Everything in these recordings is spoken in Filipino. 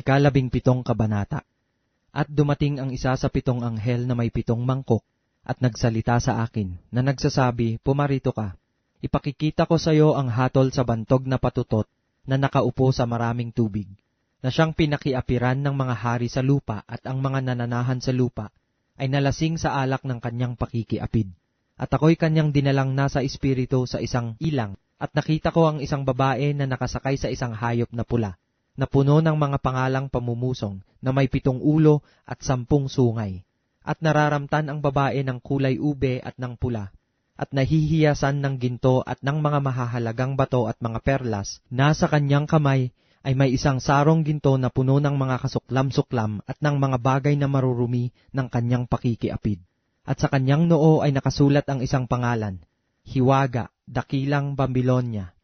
17 kabanata. At dumating ang isa sa 7 anghel na may 7 mangkok, at nagsalita sa akin, na nagsasabi, pumarito ka. Ipakikita ko sa iyo ang hatol sa bantog na patutot, na nakaupo sa maraming tubig, na siyang pinakiapiran ng mga hari sa lupa at ang mga nananahan sa lupa, ay nalasing sa alak ng kanyang pakikiapid. At ako'y kanyang dinalang nasa espiritu sa isang ilang, at nakita ko ang isang babae na nakasakay sa isang hayop na pula, na puno ng mga pangalang pamumusong, na may 7 ulo at 10 sungay. At nararamtan ang babae ng kulay ube at ng pula, at nahihiyasan ng ginto at ng mga mahahalagang bato at mga perlas. Nasa kanyang kamay ay may isang sarong ginto na puno ng mga kasuklam-suklam at ng mga bagay na marurumi ng kanyang pakikiapid. At sa kanyang noo ay nakasulat ang isang pangalan, Hiwaga, Dakilang Babilonya,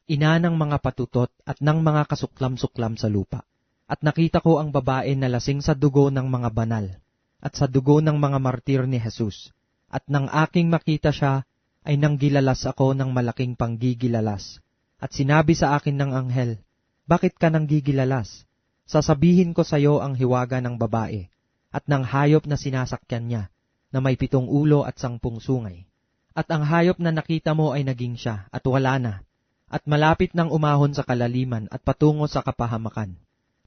ina ng mga patutot at ng mga kasuklam-suklam sa lupa. At nakita ko ang babae na lasing sa dugo ng mga banal, at sa dugo ng mga martir ni Jesus. At nang aking makita siya, ay nanggilalas ako ng malaking panggigilalas. At sinabi sa akin ng anghel, bakit ka nanggigilalas? Sasabihin ko sa iyo ang hiwaga ng babae, at ng hayop na sinasakyan niya, na may 7 ulo at 10 sungay. At ang hayop na nakita mo ay naging siya, at wala na, at malapit nang umahon sa kalaliman at patungo sa kapahamakan.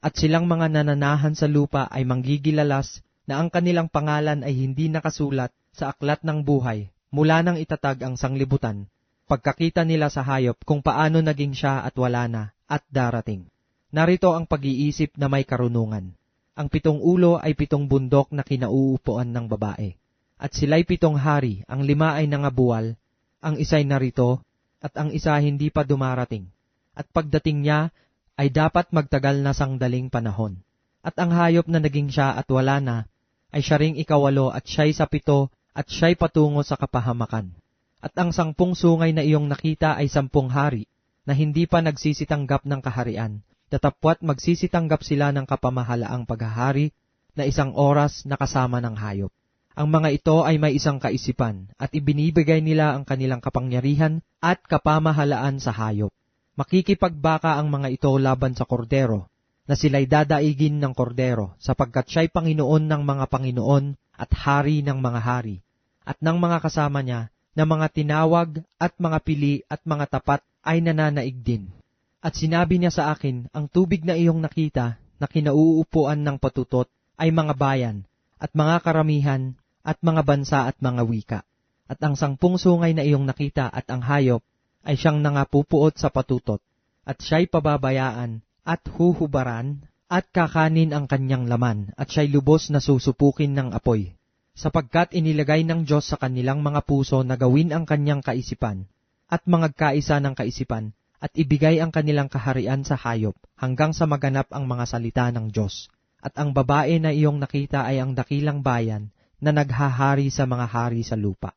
At silang mga nananahan sa lupa ay manggigilalas na ang kanilang pangalan ay hindi nakasulat sa aklat ng buhay mula nang itatag ang sanglibutan, pagkakita nila sa hayop kung paano naging siya at wala na at darating. Narito ang pag-iisip na may karunungan. Ang 7 ulo ay 7 bundok na kinauupuan ng babae. At sila'y 7 hari, ang 5 ay nangabuwal, ang isa'y narito, at ang isa hindi pa dumarating. At pagdating niya, ay dapat magtagal na sangdaling panahon. At ang hayop na naging siya at wala na, ay siya ring 8 at siya'y sa 7 at siya'y patungo sa kapahamakan. At ang 10 sungay na iyong nakita ay 10 hari, na hindi pa nagsisitanggap ng kaharian, datapwat magsisitanggap sila ng kapamahalaang paghahari na 1 oras na kasama ng hayop. Ang mga ito ay may isang kaisipan, at ibinibigay nila ang kanilang kapangyarihan at kapamahalaan sa hayop. Makikipagbaka ang mga ito laban sa kordero, na sila'y dadaigin ng kordero, sapagkat siya'y Panginoon ng mga Panginoon at Hari ng mga hari, at ng mga kasama niya, na mga tinawag at mga pili at mga tapat ay nananaig din. At sinabi niya sa akin, ang tubig na iyong nakita, na kinauupuan ng patutot, ay mga bayan, at mga karamihan, at mga bansa at mga wika. At ang 10 sungay na iyong nakita at ang hayop, ay siyang nangapupuot sa patutot, at siya'y pababayaan, at huhubaran, at kakanin ang kanyang laman, at siya'y lubos na susupukin ng apoy. Sapagkat inilagay ng Diyos sa kanilang mga puso na gawin ang kanyang kaisipan, at mangagkaisa ng kaisipan, at ibigay ang kanilang kaharian sa hayop, hanggang sa maganap ang mga salita ng Diyos. At ang babae na iyong nakita ay ang dakilang bayan, na naghahari sa mga hari sa lupa.